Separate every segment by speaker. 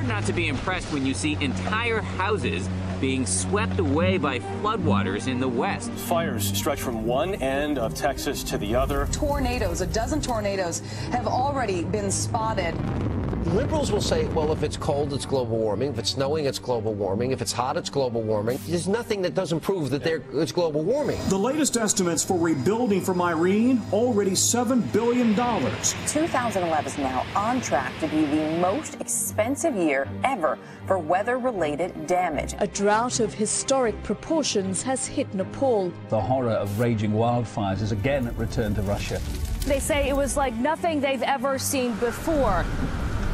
Speaker 1: Not to be impressed when you see entire houses being swept away by floodwaters in the west.
Speaker 2: Fires stretch from one end of Texas to the other.
Speaker 3: Tornadoes, a dozen tornadoes have already been spotted.
Speaker 4: Liberals will say, well, if it's cold, it's global warming. If it's snowing, it's global warming. If it's hot, it's global warming. There's nothing that doesn't prove that it's global warming.
Speaker 5: The latest estimates for rebuilding from Irene, already $7 billion.
Speaker 6: 2011 is now on track to be the most expensive year ever for weather-related damage.
Speaker 7: A drought of historic proportions has hit Nepal.
Speaker 8: The horror of raging wildfires has again returned to Russia.
Speaker 7: They say it was like nothing they've ever seen before.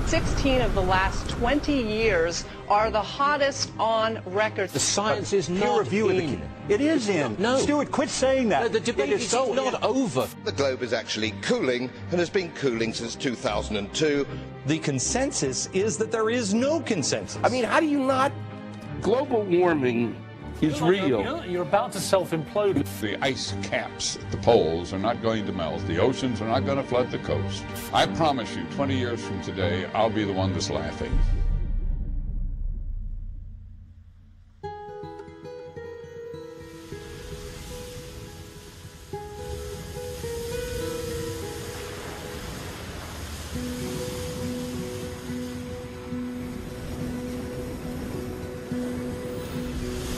Speaker 9: 16 of the last 20 years are the hottest on record.
Speaker 4: The science is not in.
Speaker 2: It is in.
Speaker 4: No.
Speaker 2: Stuart, quit saying that.
Speaker 4: No, the debate is not over.
Speaker 10: The globe is actually cooling and has been cooling since 2002.
Speaker 11: The consensus is that there is no consensus.
Speaker 4: I mean, how do you not?
Speaker 12: Global warming is real.
Speaker 2: You're about to self-implode.
Speaker 12: The ice caps at the poles are not going to melt. The oceans are not going to flood the coast. I promise you, 20 years from today, I'll be the one that's laughing.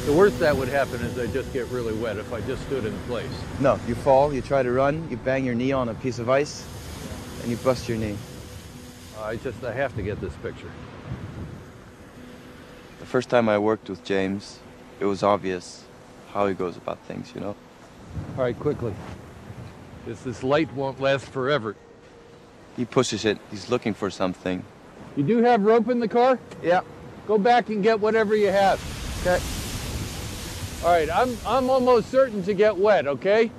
Speaker 13: The worst that would happen is I just get really wet if I just stood in place.
Speaker 14: No, you fall, you try to run, you bang your knee on a piece of ice, and you bust your knee.
Speaker 13: I have to get this picture.
Speaker 14: The first time I worked with James, it was obvious how he goes about things, you know?
Speaker 13: All right, quickly. This light won't last forever.
Speaker 14: He pushes it, he's looking for something.
Speaker 13: You do have rope in the car?
Speaker 14: Yeah.
Speaker 13: Go back and get whatever you have.
Speaker 14: Okay.
Speaker 13: All right, I'm almost certain to get wet, okay? In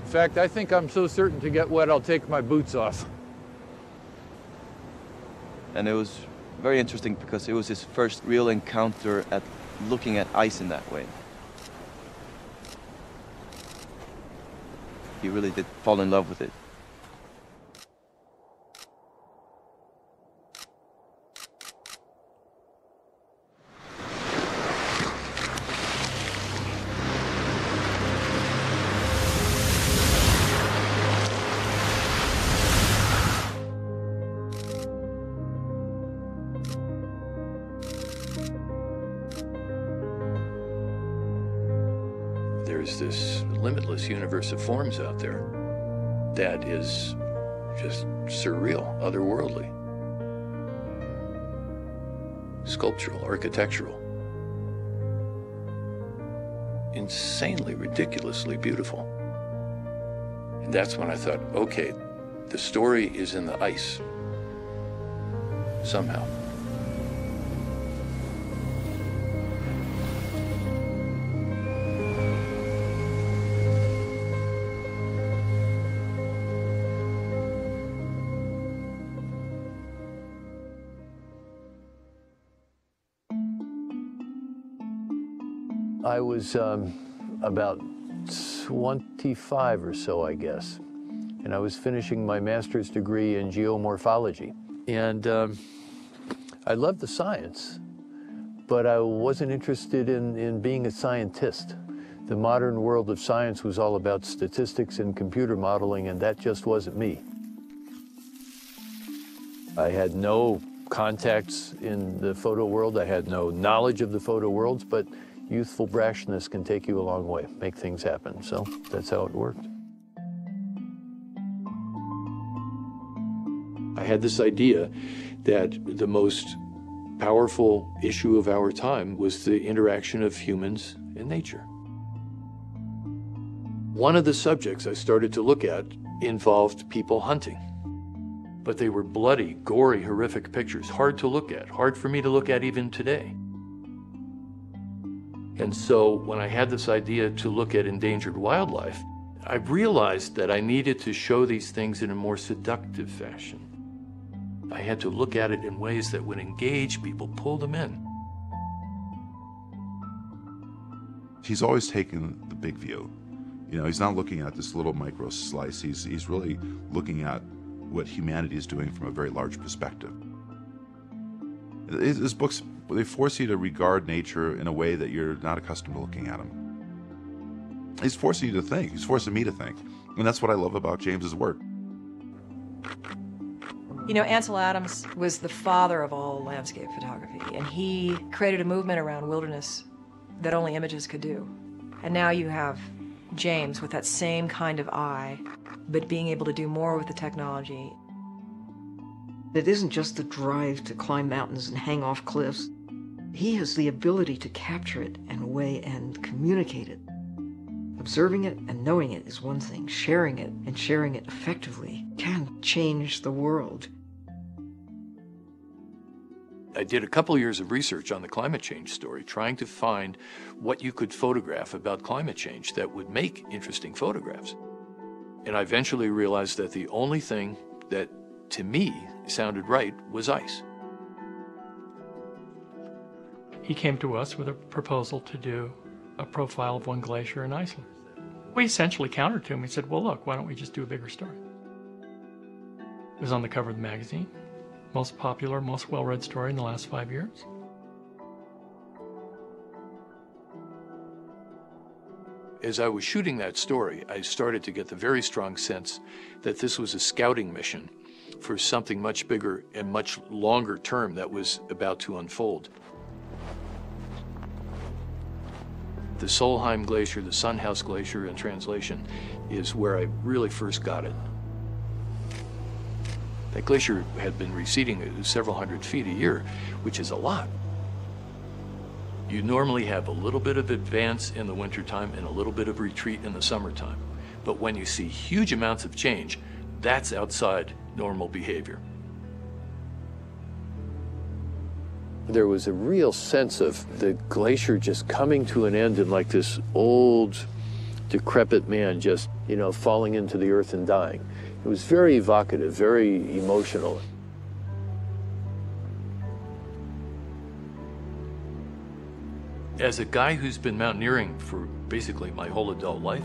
Speaker 13: fact, I think I'm so certain to get wet, I'll take my boots off.
Speaker 14: And it was very interesting because it was his first real encounter at looking at ice in that way. He really did fall in love with it.
Speaker 15: There's this limitless universe of forms out there that is just surreal, otherworldly, sculptural, architectural, insanely, ridiculously beautiful. And that's when I thought, okay, the story is in the ice, somehow.
Speaker 13: I was about 25 or so, I guess, and I was finishing my master's degree in geomorphology. And I loved the science, but I wasn't interested in being a scientist. The modern world of science was all about statistics and computer modeling, and that just wasn't me. I had no contacts in the photo world. I had no knowledge of the photo worlds, but youthful brashness can take you a long way, make things happen. So that's how it worked. I had this idea that the most powerful issue of our time was the interaction of humans and nature. One of the subjects I started to look at involved people hunting. but they were bloody, gory, horrific pictures, hard to look at, hard for me to look at even today. And so when I had this idea to look at endangered wildlife, I realized that I needed to show these things in a more seductive fashion. I had to look at it in ways that would engage people, pull them in.
Speaker 16: He's always taken the big view. You know, he's not looking at this little micro slice. He's really looking at what humanity is doing from a very large perspective. His books, they force you to regard nature in a way that you're not accustomed to looking at him. He's forcing you to think. He's forcing me to think. And that's what I love about James's work.
Speaker 17: You know, Ansel Adams was the father of all landscape photography, and he created a movement around wilderness that only images could do. And now you have James with that same kind of eye, but being able to do more with the technology.
Speaker 18: It isn't just the drive to climb mountains and hang off cliffs. He has the ability to capture it and weigh and communicate it. Observing it and knowing it is one thing. Sharing it and sharing it effectively can change the world.
Speaker 13: I did a couple years of research on the climate change story, trying to find what you could photograph about climate change that would make interesting photographs. And I eventually realized that the only thing that, to me, sounded right was ice.
Speaker 19: He came to us with a proposal to do a profile of one glacier in Iceland. We essentially countered to him. We said, well, look, why don't we just do a bigger story? It was on the cover of the magazine. Most popular, most well-read story in the last 5 years.
Speaker 13: As I was shooting that story, I started to get the very strong sense that this was a scouting mission for something much bigger and much longer term that was about to unfold. The Solheim Glacier, the Sunhouse Glacier in translation, is where I really first got it. That glacier had been receding several hundred feet a year, which is a lot. You normally have a little bit of advance in the wintertime and a little bit of retreat in the summertime. But when you see huge amounts of change, that's outside normal behavior. There was a real sense of the glacier just coming to an end and like this old, decrepit man just, you know, falling into the earth and dying. It was very evocative, very emotional. As a guy who's been mountaineering for basically my whole adult life,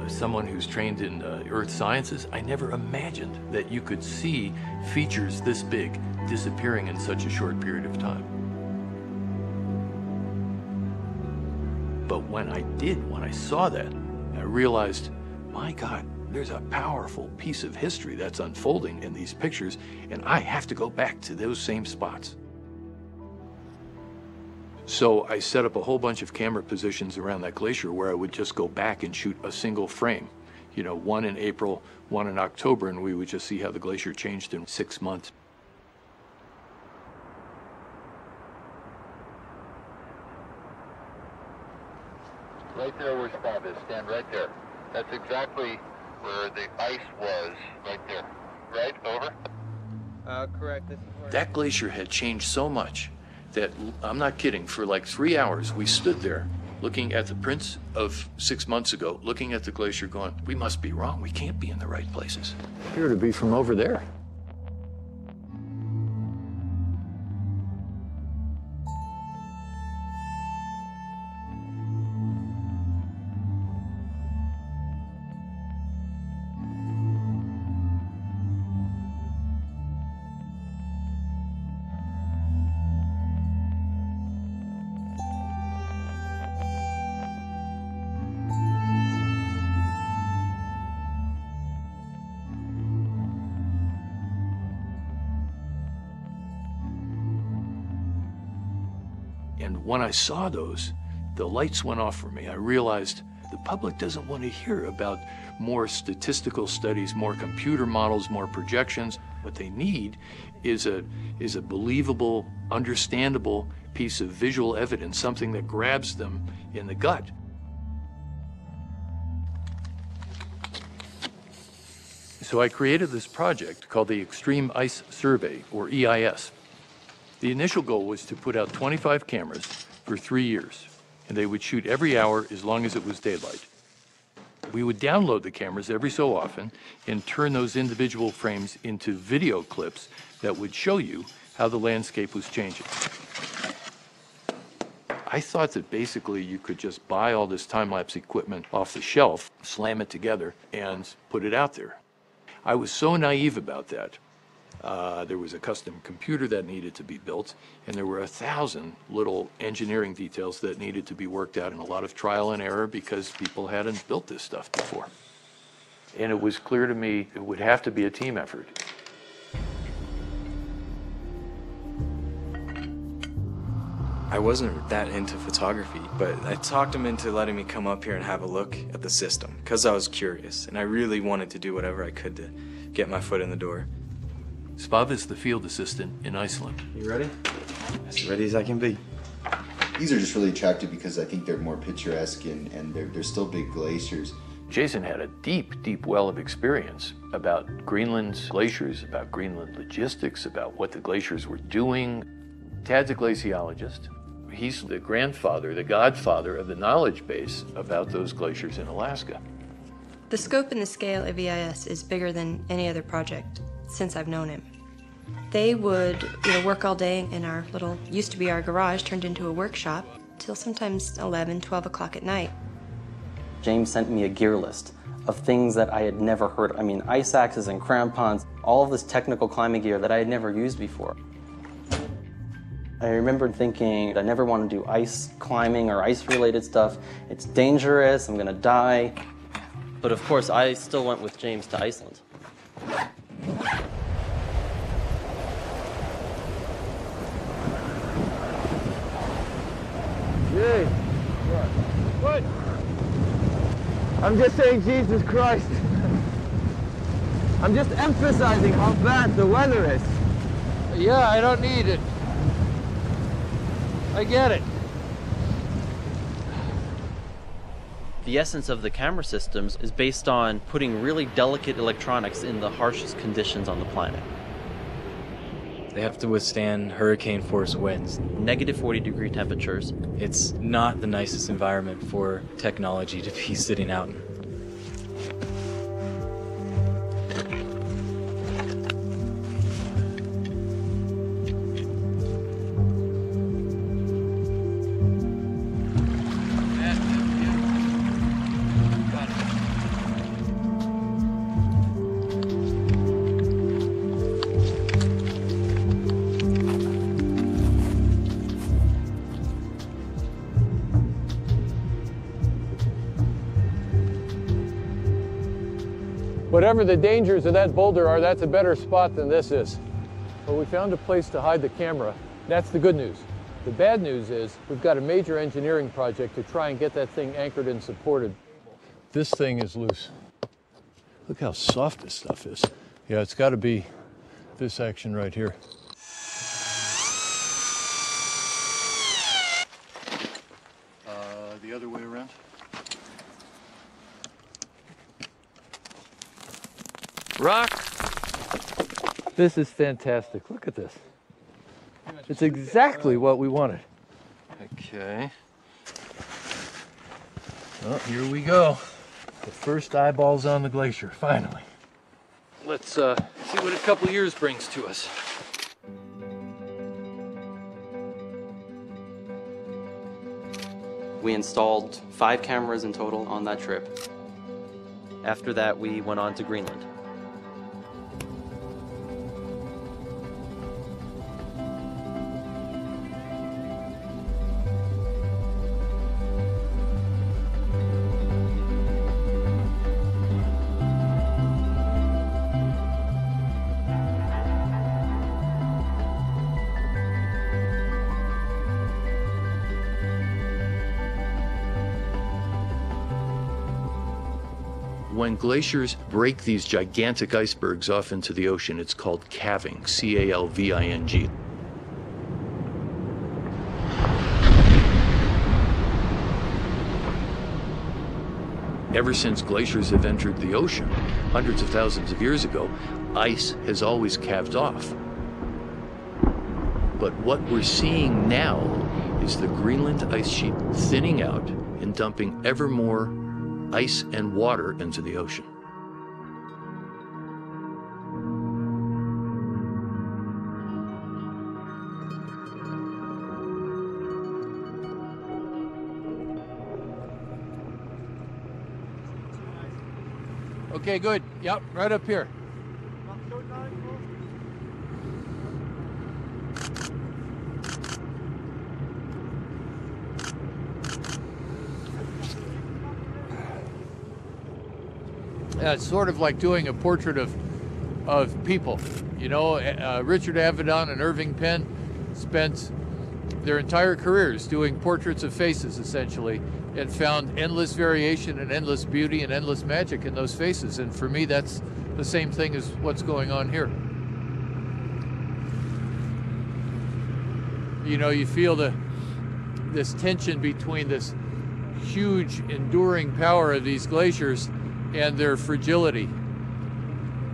Speaker 13: someone who's trained in earth sciences, I never imagined that you could see features this big disappearing in such a short period of time. But when I did, when I saw that, I realized, my God, there's a powerful piece of history that's unfolding in these pictures, and I have to go back to those same spots. So I set up a whole bunch of camera positions around that glacier where I would just go back and shoot a single frame. You know, one in April, one in October, and we would just see how the glacier changed in 6 months.
Speaker 20: Right there where Bob is, stand right there. That's exactly where the ice was, right there. Right, over?
Speaker 14: Correct.
Speaker 13: That glacier had changed so much that, I'm not kidding, for like 3 hours we stood there looking at the prints of 6 months ago, looking at the glacier going, we must be wrong, we can't be in the right places. Appear to be from over there. And when I saw those, the lights went off for me. I realized the public doesn't want to hear about more statistical studies, more computer models, more projections. What they need is a believable, understandable piece of visual evidence, something that grabs them in the gut. So I created this project called the Extreme Ice Survey, or EIS. The initial goal was to put out 25 cameras for 3 years, and they would shoot every hour as long as it was daylight. We would download the cameras every so often and turn those individual frames into video clips that would show you how the landscape was changing. I thought that basically you could just buy all this time-lapse equipment off the shelf, slam it together, and put it out there. I was so naive about that. There was a custom computer that needed to be built, and there were 1,000 little engineering details that needed to be worked out, and a lot of trial and error because people hadn't built this stuff before. And it was clear to me it would have to be a team effort.
Speaker 21: I wasn't that into photography, but I talked him into letting me come up here and have a look at the system because I was curious and I really wanted to do whatever I could to get my foot in the door.
Speaker 13: Spav is the field assistant in Iceland.
Speaker 21: You ready? As ready as I can be.
Speaker 22: These are just really attractive because I think they're more picturesque and they're still big glaciers.
Speaker 13: Jason had a deep, deep well of experience about Greenland's glaciers, about Greenland logistics, about what the glaciers were doing. Tad's a glaciologist. He's the grandfather, the godfather of the knowledge base about those glaciers in Alaska.
Speaker 23: The scope and the scale of EIS is bigger than any other project since I've known him. They would work all day in our little, used to be our garage, turned into a workshop, till sometimes 11, 12 o'clock at night.
Speaker 24: James sent me a gear list of things that I had never heard of. I mean, ice axes and crampons, all of this technical climbing gear that I had never used before. I remember thinking, I never want to do ice climbing or ice-related stuff. It's dangerous, I'm gonna die. But of course, I still went with James to Iceland.
Speaker 25: Yay. What? I'm just saying Jesus Christ. I'm just emphasizing how bad the weather is.
Speaker 13: Yeah, I don't need it. I get it.
Speaker 24: The essence of the camera systems is based on putting really delicate electronics in the harshest conditions on the planet.
Speaker 21: They have to withstand hurricane force winds.
Speaker 24: Negative 40-degree temperatures.
Speaker 21: It's not the nicest environment for technology to be sitting out in.
Speaker 13: Whatever the dangers of that boulder are, that's a better spot than this is. But we found a place to hide the camera. That's the good news. The bad news is we've got a major engineering project to try and get that thing anchored and supported. This thing is loose. Look how soft this stuff is. Yeah, it's got to be this section right here. The other way around. Rock! This is fantastic. Look at this. It's exactly what we wanted. Okay. Well, here we go. The first eyeballs on the glacier, finally. Let's see what a couple years brings to us.
Speaker 24: We installed 5 cameras in total on that trip. After that, we went on to Greenland.
Speaker 13: When glaciers break these gigantic icebergs off into the ocean, it's called calving, C-A-L-V-I-N-G.
Speaker 15: Ever since glaciers have entered the ocean, hundreds of thousands of years ago, ice has always calved off. But what we're seeing now is the Greenland ice sheet thinning out and dumping ever more ice and water into the ocean.
Speaker 13: Okay, good. Yep, right up here. It's sort of like doing a portrait of people. You know, Richard Avedon and Irving Penn spent their entire careers doing portraits of faces, essentially, and found endless variation and endless beauty and endless magic in those faces. And for me, that's the same thing as what's going on here. You know, you feel this tension between this huge enduring power of these glaciers and their fragility.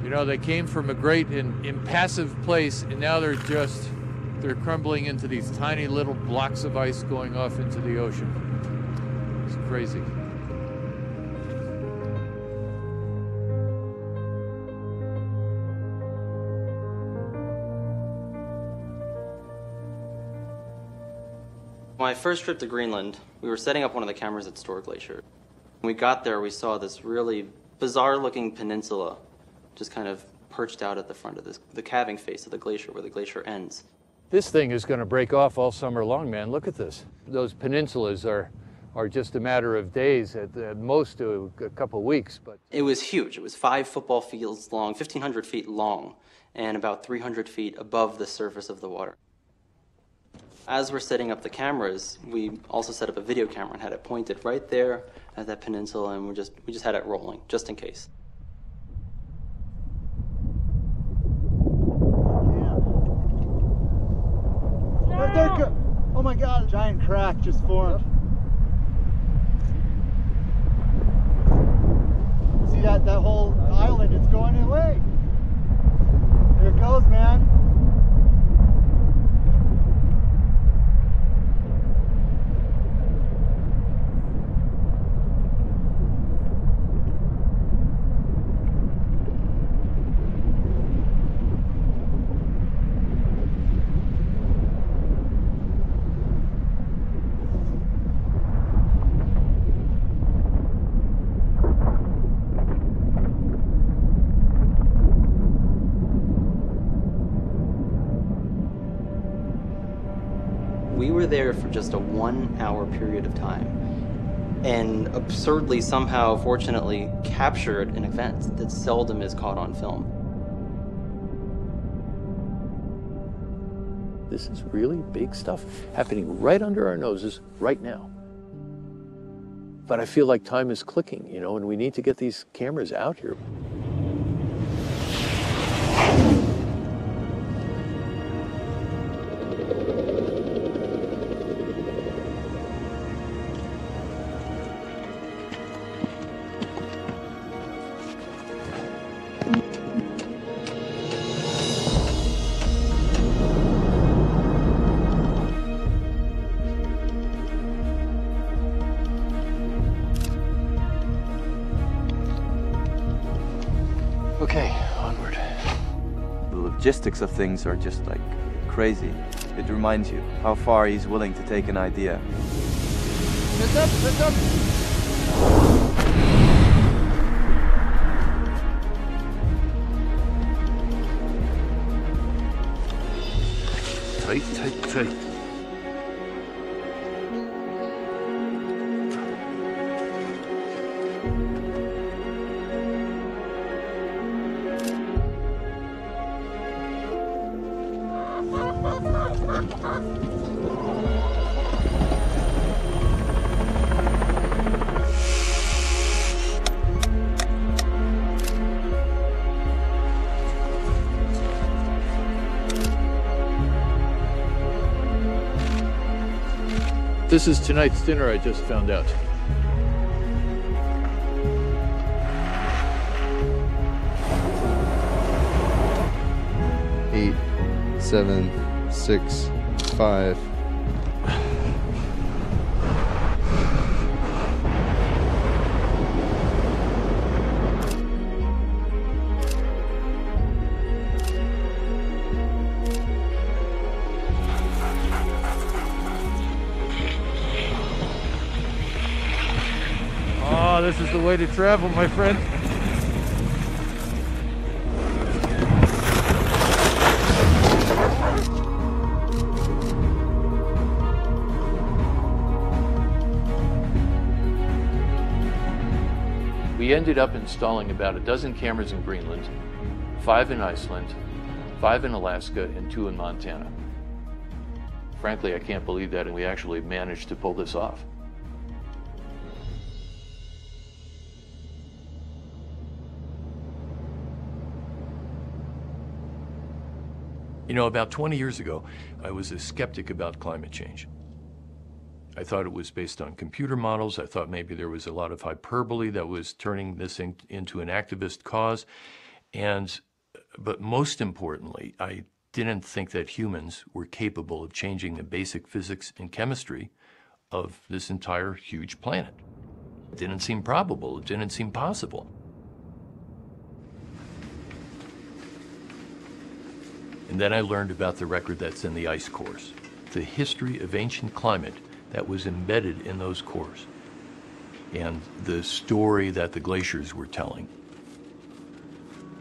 Speaker 13: You know, they came from a great and impassive place, and now they're crumbling into these tiny little blocks of ice going off into the ocean. It's crazy.
Speaker 24: My first trip to Greenland, we were setting up one of the cameras at Store Glacier. When we got there, we saw this really bizarre-looking peninsula just kind of perched out at the front of the calving face of the glacier, where the glacier ends.
Speaker 13: This thing is going to break off all summer long, man. Look at this. Those peninsulas are just a matter of days, at most a couple of weeks. But
Speaker 24: it was huge. It was 5 football fields long, 1,500 feet long, and about 300 feet above the surface of the water. As we're setting up the cameras, we also set up a video camera and had it pointed right there at that peninsula, and we just had it rolling, just in case.
Speaker 1: Oh my God, a giant crack just formed. See that whole island, it's going away. There it goes, man.
Speaker 24: We were there for just a 1-hour period of time, and absurdly, somehow, fortunately, captured an event that seldom is caught on film.
Speaker 13: this is really big stuff happening right under our noses right now. But I feel like time is clicking, you know, and we need to get these cameras out here.
Speaker 14: Logistics of things are just like crazy. It reminds you how far he's willing to take an idea.
Speaker 13: Sit up, sit up.
Speaker 16: Tight, tight, tight.
Speaker 13: This is tonight's dinner, I just found out.
Speaker 3: 8, 7, 6, 5.
Speaker 13: Oh, this is the way to travel, my friend. We ended up installing about a dozen cameras in Greenland, 5 in Iceland, 5 in Alaska, and 2 in Montana. Frankly, I can't believe that, and we actually managed to pull this off. You know, about 20 years ago, I was a skeptic about climate change. I thought it was based on computer models. I thought maybe there was a lot of hyperbole that was turning this into an activist cause. But most importantly, I didn't think that humans were capable of changing the basic physics and chemistry of this entire huge planet. It didn't seem probable. It didn't seem possible. And then I learned about the record that's in the ice cores, the history of ancient climate that was embedded in those cores, and the story that the glaciers were telling.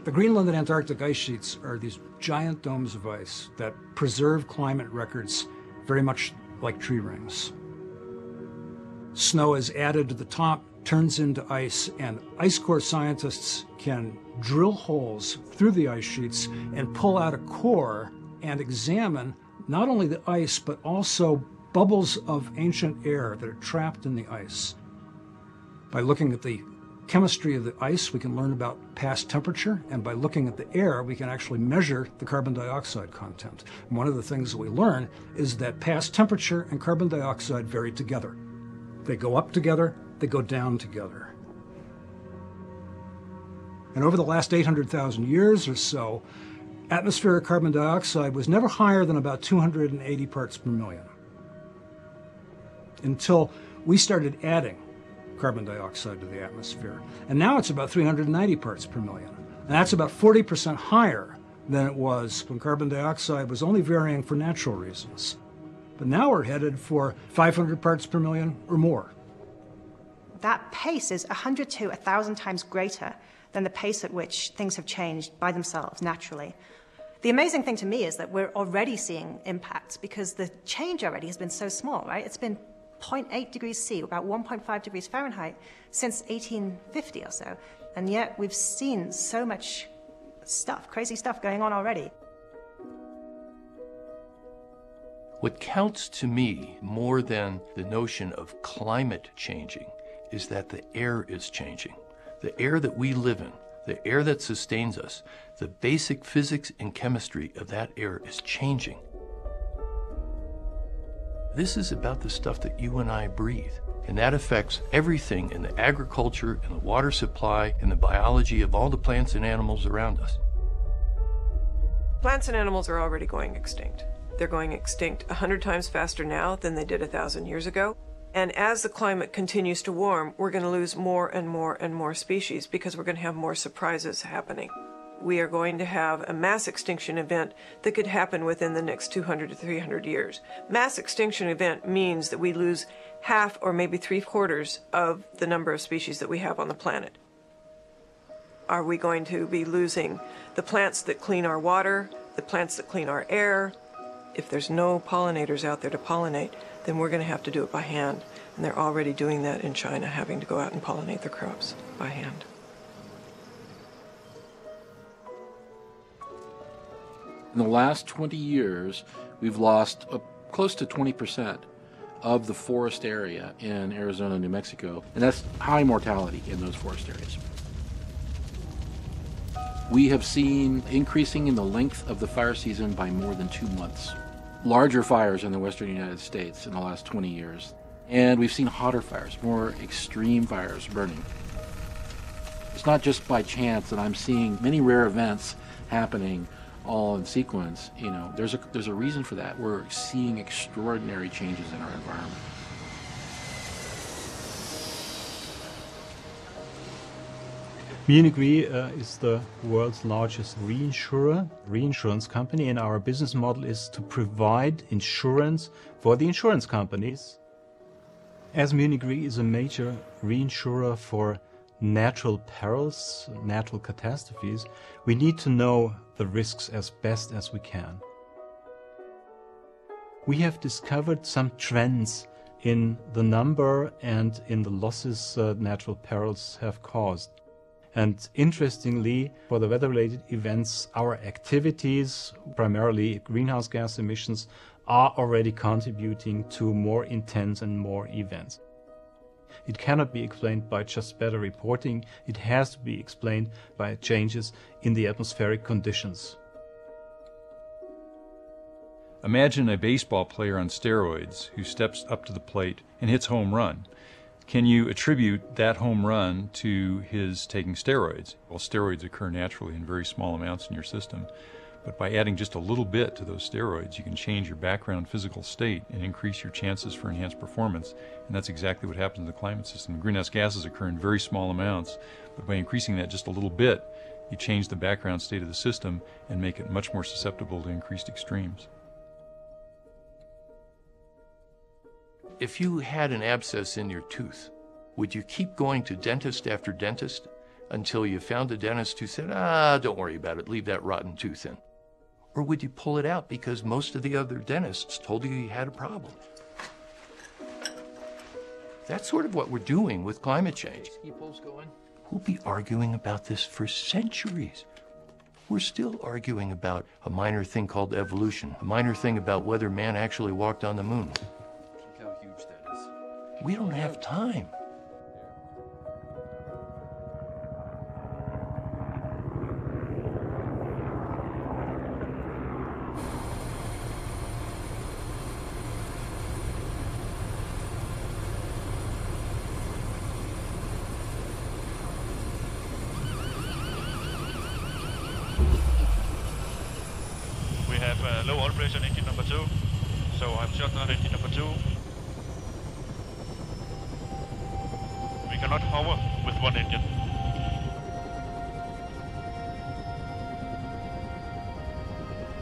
Speaker 5: The Greenland and Antarctic ice sheets are these giant domes of ice that preserve climate records very much like tree rings. Snow is added to the top, turns into ice, and ice core scientists can drill holes through the ice sheets and pull out a core and examine not only the ice, but also bubbles of ancient air that are trapped in the ice. By looking at the chemistry of the ice, we can learn about past temperature, and by looking at the air, we can actually measure the carbon dioxide content. And one of the things that we learn is that past temperature and carbon dioxide vary together. They go up together, they go down together. And over the last 800,000 years or so, atmospheric carbon dioxide was never higher than about 280 parts per million, until we started adding carbon dioxide to the atmosphere. And now it's about 390 parts per million. And that's about 40% higher than it was when carbon dioxide was only varying for natural reasons. But now we're headed for 500 parts per million or more.
Speaker 6: That pace is 100 to 1,000 times greater than the pace at which things have changed by themselves naturally. The amazing thing to me is that we're already seeing impacts because the change already has been so small, right? It's been 0.8 degrees C, about 1.5 degrees Fahrenheit, since 1850 or so. And yet we've seen so much stuff, crazy stuff going on already.
Speaker 13: What counts to me more than the notion of climate changing is that the air is changing. The air that we live in, the air that sustains us, the basic physics and chemistry of that air is changing. This is about the stuff that you and I breathe, and that affects everything in the agriculture and the water supply and the biology of all the plants and animals around us.
Speaker 17: Plants and animals are already going extinct. They're going extinct 100 times faster now than they did 1,000 years ago. And as the climate continues to warm, we're going to lose more and more and more species because we're going to have more surprises happening. We are going to have a mass extinction event that could happen within the next 200 to 300 years. Mass extinction event means that we lose half or maybe 3/4 of the number of species that we have on the planet. Are we going to be losing the plants that clean our water, the plants that clean our air? If there's no pollinators out there to pollinate, then we're going to have to do it by hand. And they're already doing that in China, having to go out and pollinate their crops by hand.
Speaker 7: In the last 20 years, we've lost close to 20% of the forest area in Arizona and New Mexico, and that's high mortality in those forest areas. We have seen increasing in the length of the fire season by more than 2 months. Larger fires in the western United States in the last 20 years. And we've seen hotter fires, more extreme fires burning. It's not just by chance that I'm seeing many rare events happening all in sequence, you know, there's a reason for that. We're seeing extraordinary changes in our environment.
Speaker 4: Munich Re is the world's largest reinsurance company, and our business model is to provide insurance for the insurance companies. As Munich Re is a major reinsurer for natural perils, natural catastrophes, we need to know the risks as best as we can. We have discovered some trends in the number and in the losses natural perils have caused. And interestingly, for the weather-related events, our activities, primarily greenhouse gas emissions, are already contributing to more intense and more events. It cannot be explained by just better reporting. It has to be explained by changes in the atmospheric conditions.
Speaker 8: Imagine a baseball player on steroids who steps up to the plate and hits home run. Can you attribute that home run to his taking steroids? Well, steroids occur naturally in very small amounts in your system, but by adding just a little bit to those steroids, you can change your background physical state and increase your chances for enhanced performance, and that's exactly what happens in the climate system. Greenhouse gases occur in very small amounts, but by increasing that just a little bit, you change the background state of the system and make it much more susceptible to increased extremes.
Speaker 15: If you had an abscess in your tooth, would you keep going to dentist after dentist until you found a dentist who said, don't worry about it, leave that rotten tooth in? Or would you pull it out because most of the other dentists told you had a problem? That's sort of what we're doing with climate change. We'll be arguing about this for centuries. We're still arguing about a minor thing called evolution, a minor thing about whether man actually walked on the moon. We don't have time.
Speaker 9: We have low oil pressure on engine number 2, so I've shut down engine number 2. We cannot hover with one engine.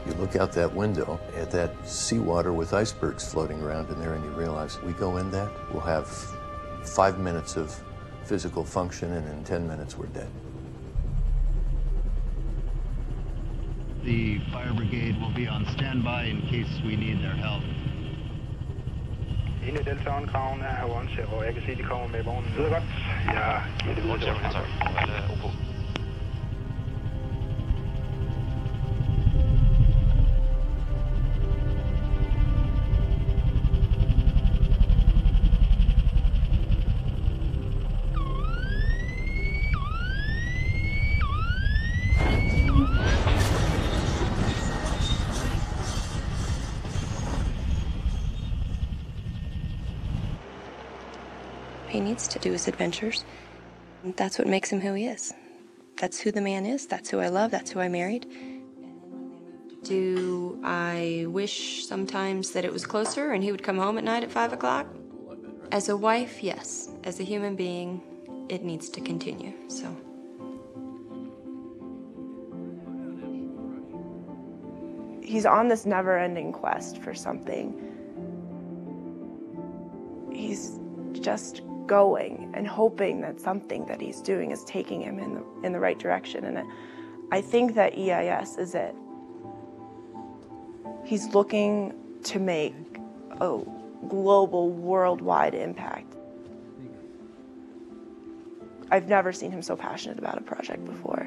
Speaker 15: You look out that window at that seawater with icebergs floating around in there and you realize we go in that, we'll have 5 minutes of physical function and in 10 minutes we're dead.
Speaker 10: The fire brigade will be on standby in case we need their help.
Speaker 11: En af deltagerne er onset, og jeg kan se, de kommer med vognen. Det er godt. Ja, det er tak. Alle er OK.
Speaker 23: He needs to do his adventures. That's what makes him who he is. That's who the man is. That's who I love. That's who I married. Do I wish sometimes that it was closer and he would come home at night at 5 o'clock? As a wife, yes. As a human being, it needs to continue, so.
Speaker 26: He's on this never-ending quest for something. He's just going and hoping that something that he's doing is taking him in the right direction. And I think that EIS is it. He's looking to make a global, worldwide impact. I've never seen him so passionate about a project before.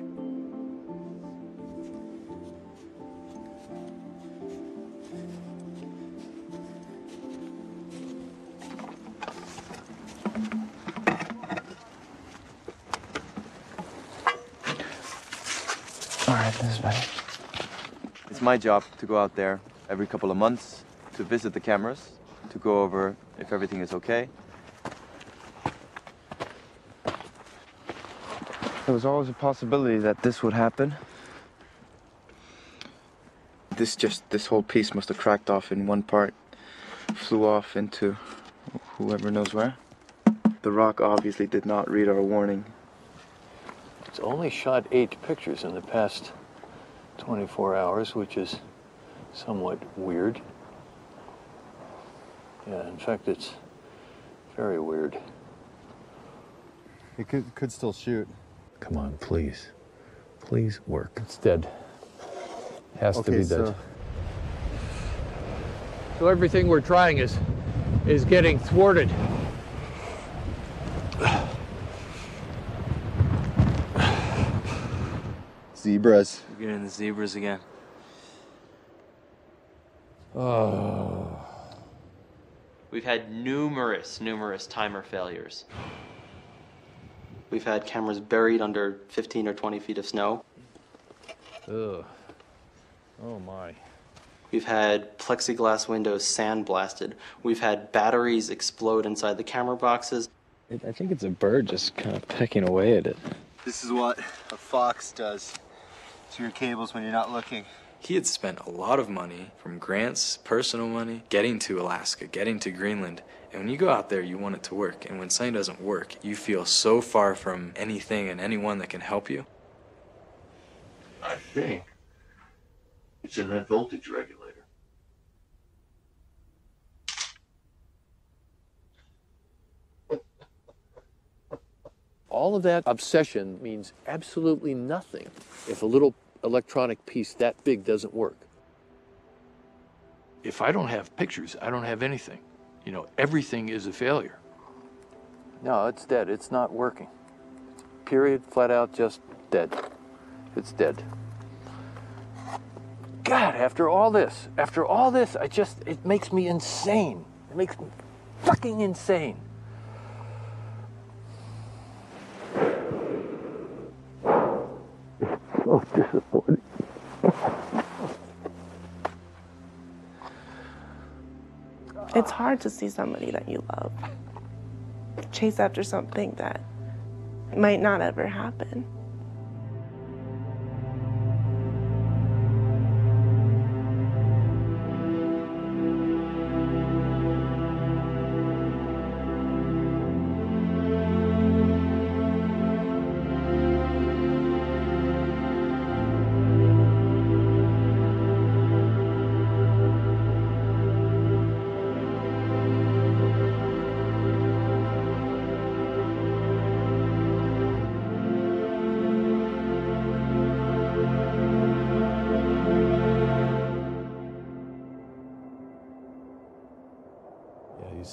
Speaker 14: All right, this is better. It's my job to go out there every couple of months to visit the cameras, to go over if everything is okay. There was always a possibility that this would happen. This whole piece must have cracked off in one part, flew off into whoever knows where. The rock obviously did not read our warning.
Speaker 13: It's only shot 8 pictures in the past 24 hours, which is somewhat weird. Yeah, in fact, it's very weird.
Speaker 3: It could still shoot.
Speaker 13: Come on, please. Please work. It's dead. Has to be dead. So everything we're trying is getting thwarted.
Speaker 3: Zebras.
Speaker 21: We're getting the zebras again.
Speaker 13: Oh.
Speaker 24: We've had numerous timer failures. We've had cameras buried under 15 or 20 feet of snow.
Speaker 13: Ugh. Oh my.
Speaker 24: We've had plexiglass windows sandblasted. We've had batteries explode inside the camera boxes.
Speaker 21: I think it's a bird just kind of pecking away at it.
Speaker 14: This is what a fox does to your cables when you're not looking.
Speaker 21: He had spent a lot of money, from grants, personal money, getting to Alaska, getting to Greenland. And when you go out there, you want it to work. And when something doesn't work, you feel so far from anything and anyone that can help you.
Speaker 15: I think it's in that voltage regulator.
Speaker 13: All of that obsession means absolutely nothing if a little electronic piece that big doesn't work.
Speaker 15: If I don't have pictures, I don't have anything. You know, everything is a failure.
Speaker 13: No, it's dead. It's not working. Period, flat out, just dead. It's dead. God, after all this, it makes me insane. It makes me fucking insane. So disappointing.
Speaker 26: It's hard to see somebody that you love chase after something that might not ever happen.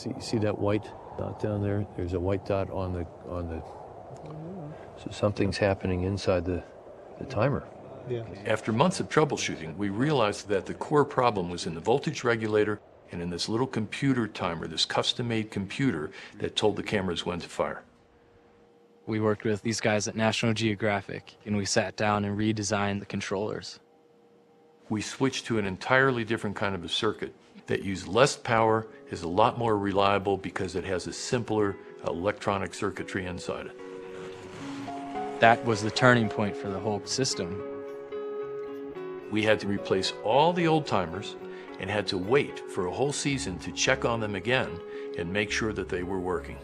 Speaker 13: You see that white dot down there? There's a white dot on the so something's happening inside the timer.
Speaker 15: Yeah. After months of troubleshooting, we realized that the core problem was in the voltage regulator and in this little computer timer, this custom-made computer that told the cameras when to fire.
Speaker 21: We worked with these guys at National Geographic, and we sat down and redesigned the controllers.
Speaker 15: We switched to an entirely different kind of a circuit that used less power, is a lot more reliable because it has a simpler electronic circuitry inside it.
Speaker 21: That was the turning point for the whole system.
Speaker 15: We had to replace all the old timers and had to wait for a whole season to check on them again and make sure that they were working.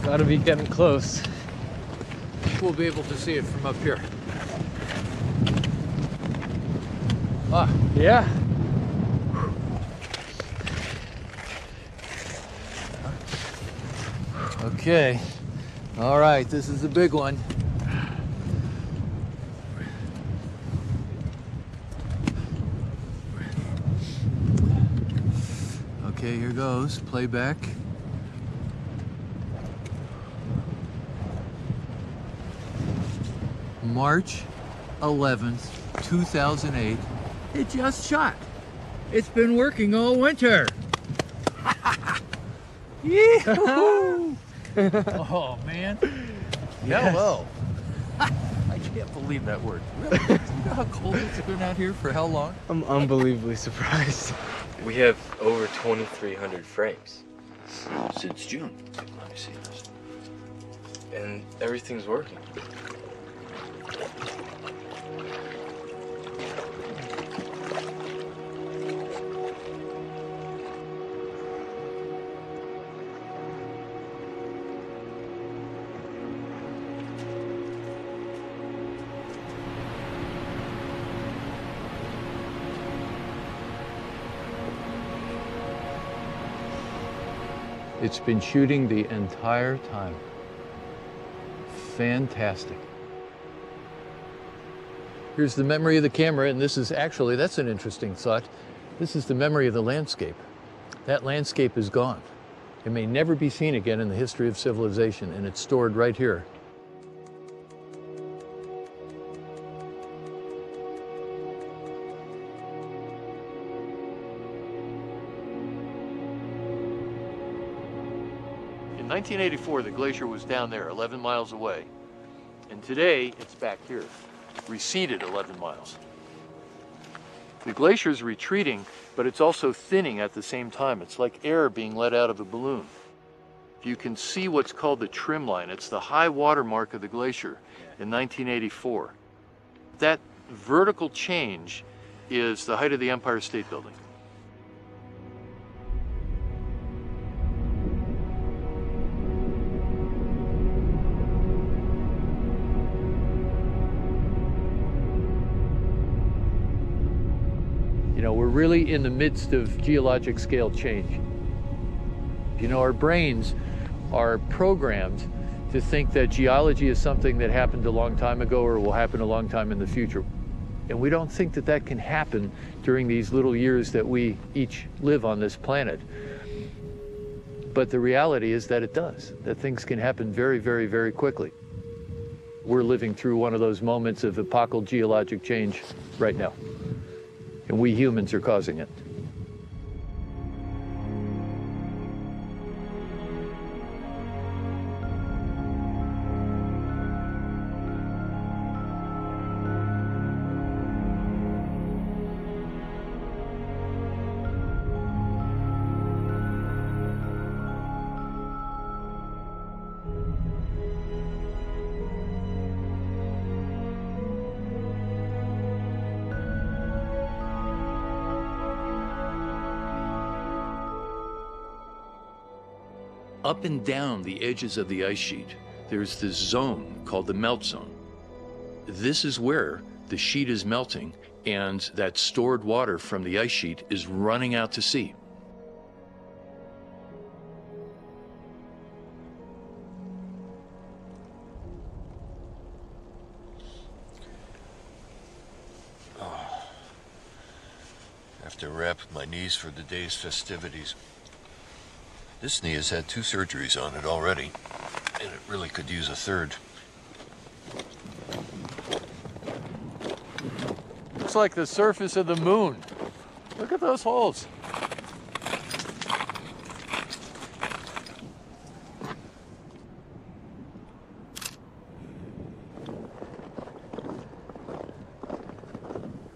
Speaker 21: Gotta be getting close.
Speaker 13: We'll be able to see it from up here. Ah,
Speaker 21: yeah.
Speaker 13: Okay. All right, this is the big one. Okay, here goes. Playback. March 11th, 2008. It just shot. It's been working all winter. Yee-hoo! Oh, man.
Speaker 15: Yes.
Speaker 13: Hello. I can't believe that word. Really? Do you know how cold it's been out here for how long?
Speaker 21: I'm unbelievably surprised. We have over 2,300 frames.
Speaker 15: Since June. Let me see this.
Speaker 21: And everything's working.
Speaker 13: It's been shooting the entire time. Fantastic. Here's the memory of the camera, and this is actually, that's an interesting thought. This is the memory of the landscape. That landscape is gone. It may never be seen again in the history of civilization, and it's stored right here.
Speaker 15: In 1984, the glacier was down there, 11 miles away. And today, it's back here, receded 11 miles. The glacier is retreating, but it's also thinning at the same time. It's like air being let out of a balloon. You can see what's called the trim line. It's the high water mark of the glacier in 1984. That vertical change is the height of the Empire State Building.
Speaker 13: You know, we're really in the midst of geologic scale change. You know, our brains are programmed to think that geology is something that happened a long time ago or will happen a long time in the future. And we don't think that that can happen during these little years that we each live on this planet. But the reality is that it does, that things can happen very, very, very quickly. We're living through one of those moments of epochal geologic change right now. And we humans are causing it.
Speaker 15: Up and down the edges of the ice sheet, there's this zone called the melt zone. This is where the sheet is melting and that stored water from the ice sheet is running out to sea.
Speaker 2: I have to wrap my knees for the day's festivities. This knee has had 2 surgeries on it already, and it really could use a third.
Speaker 15: Looks like the surface of the moon. Look at those holes.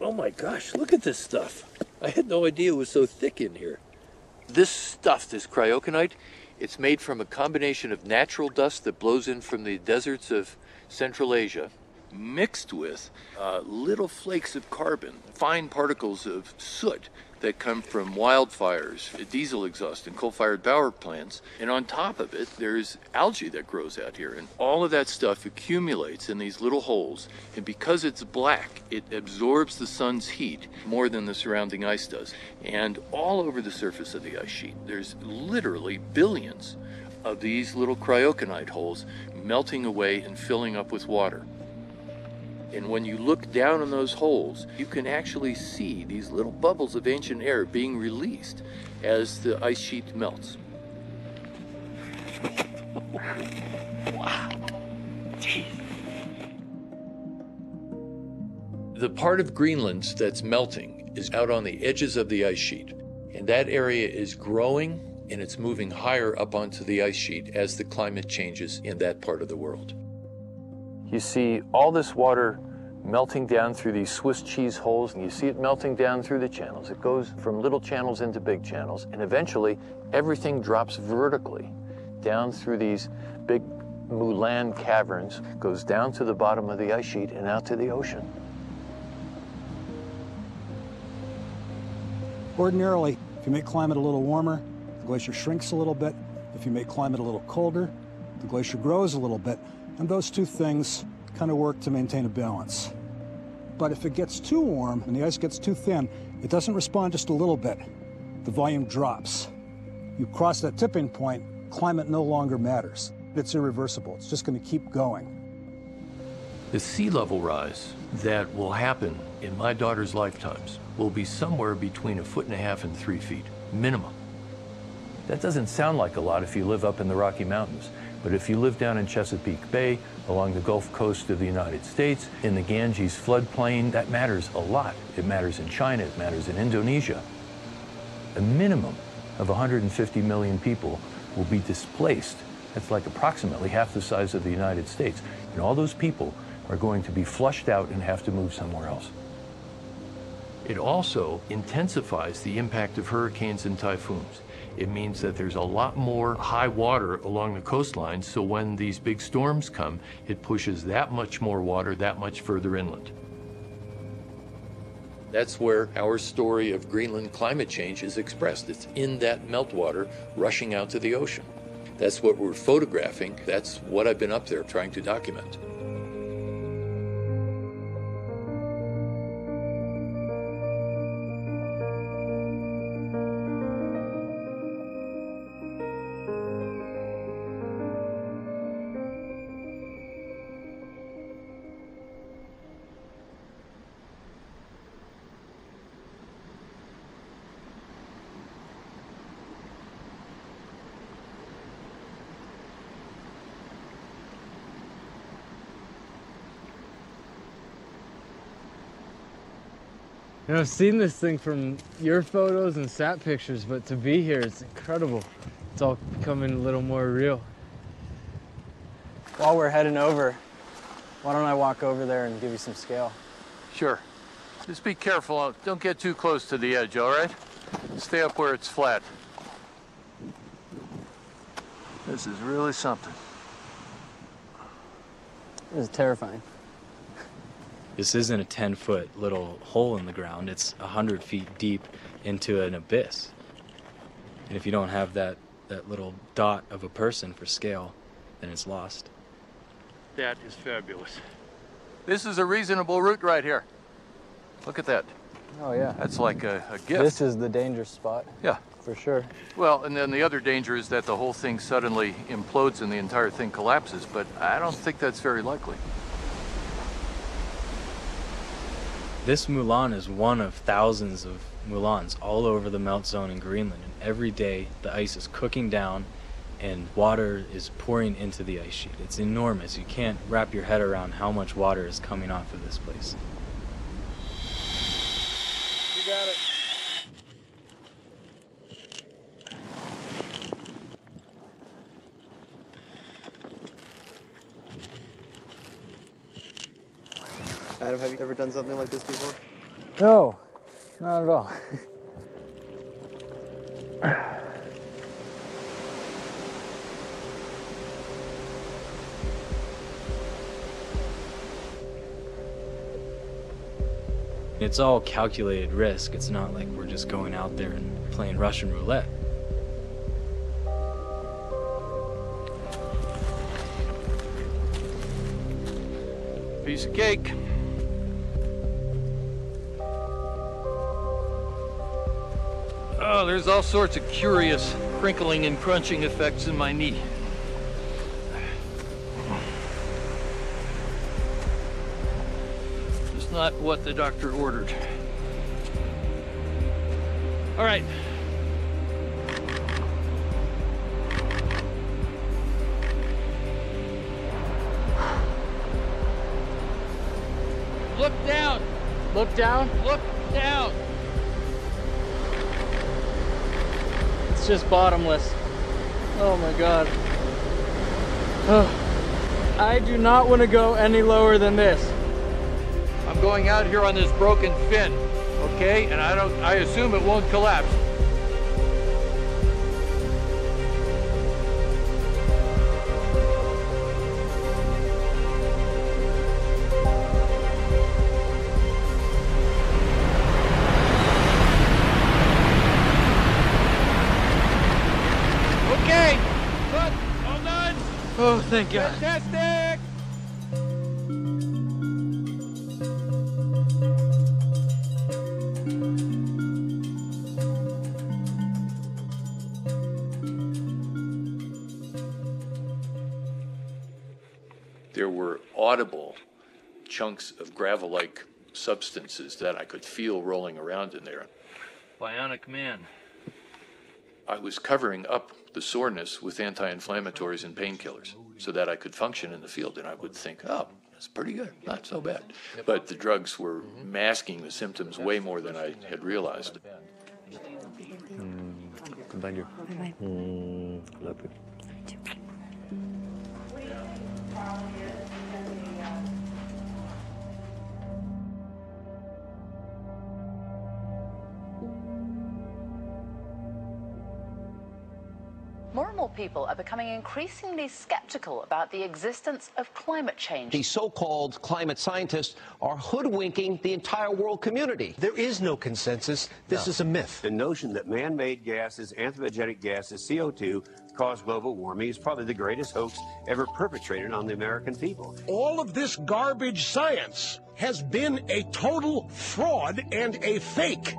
Speaker 15: Oh my gosh, look at this stuff. I had no idea it was so thick in here. This stuff, this cryoconite, it's made from a combination of natural dust that blows in from the deserts of Central Asia, mixed with little flakes of carbon, fine particles of soot that come from wildfires, diesel exhaust, and coal-fired power plants. And on top of it, there's algae that grows out here. And all of that stuff accumulates in these little holes. And because it's black, it absorbs the sun's heat more than the surrounding ice does. And all over the surface of the ice sheet, there's literally billions of these little cryoconite holes melting away and filling up with water. And when you look down in those holes, you can actually see these little bubbles of ancient air being released as the ice sheet melts. Wow. Jeez. The part of Greenland that's melting is out on the edges of the ice sheet. And that area is growing and it's moving higher up onto the ice sheet as the climate changes in that part of the world.
Speaker 13: You see all this water melting down through these Swiss cheese holes, and you see it melting down through the channels. It goes from little channels into big channels, and eventually everything drops vertically down through these big moulin caverns, goes down to the bottom of the ice sheet and out to the ocean.
Speaker 5: Ordinarily, if you make climate a little warmer, the glacier shrinks a little bit. If you make climate a little colder, the glacier grows a little bit. And those two things kind of work to maintain a balance. But if it gets too warm and the ice gets too thin, it doesn't respond just a little bit. The volume drops. You cross that tipping point, climate no longer matters. It's irreversible. It's just going to keep going.
Speaker 15: The sea level rise that will happen in my daughter's lifetimes will be somewhere between 1.5 feet and 3 feet, minimum.
Speaker 13: That doesn't sound like a lot if you live up in the Rocky Mountains, but if you live down in Chesapeake Bay, along the Gulf Coast of the United States, in the Ganges floodplain, that matters a lot. It matters in China, it matters in Indonesia. A minimum of 150 million people will be displaced. That's like approximately half the size of the United States. And all those people are going to be flushed out and have to move somewhere else.
Speaker 15: It also intensifies the impact of hurricanes and typhoons. It means that there's a lot more high water along the coastline, so when these big storms come, it pushes that much more water that much further inland. That's where our story of Greenland climate change is expressed. It's in that meltwater rushing out to the ocean. That's what we're photographing. That's what I've been up there trying to document.
Speaker 12: You know, I've seen this thing from your photos and sat pictures, but to be here, it's incredible. It's all becoming a little more real.
Speaker 18: While we're heading over, why don't I walk over there and give you some scale?
Speaker 15: Sure. Just be careful. Don't get too close to the edge, all right? Stay up where it's flat. This is really something.
Speaker 18: This is terrifying.
Speaker 21: This isn't a 10-foot little hole in the ground. It's 100 feet deep into an abyss. And if you don't have that little dot of a person for scale, then it's lost.
Speaker 15: That is fabulous. This is a reasonable route right here. Look at that.
Speaker 18: Oh, yeah.
Speaker 15: That's like a gift.
Speaker 18: This is the dangerous spot.
Speaker 15: Yeah.
Speaker 18: For sure.
Speaker 15: Well, and then the other danger is that the whole thing suddenly implodes and the entire thing collapses, but I don't think that's very likely.
Speaker 21: This moulin is one of thousands of moulins all over the melt zone in Greenland, and every day the ice is cooking down and water is pouring into the ice sheet. It's enormous. You can't wrap your head around how much water is coming off of this place.
Speaker 18: You got it.
Speaker 3: Adam, have you ever done something like this before?
Speaker 18: No, not at all.
Speaker 21: It's all calculated risk. It's not like we're just going out there and playing Russian roulette.
Speaker 15: Piece of cake. Oh, there's all sorts of curious crinkling and crunching effects in my knee. not what the doctor ordered. All right. Look down.
Speaker 12: Look down?
Speaker 15: Look down.
Speaker 12: It's just bottomless. Oh my God. Oh, I do not want to go any lower than this.
Speaker 15: I'm going out here on this broken fin, okay? And I assume it won't collapse. Okay, good, all done.
Speaker 12: Oh, thank God.
Speaker 15: Fantastic. There were audible chunks of gravel-like substances that I could feel rolling around in there.
Speaker 12: Bionic man.
Speaker 15: I was covering up the soreness with anti-inflammatories and painkillers so that I could function in the field, and I would think, oh, that's pretty good, not so bad. But the drugs were masking the symptoms way more than I had realized.
Speaker 13: Compañero.
Speaker 1: More people are becoming increasingly skeptical about the existence of climate change.
Speaker 16: The so-called climate scientists are hoodwinking the entire world community.
Speaker 19: There is no consensus. This is a myth.
Speaker 20: The notion that man-made gases, anthropogenic gases, CO2, cause global warming is probably the greatest hoax ever perpetrated on the American people.
Speaker 19: All of this garbage science has been a total fraud and a fake.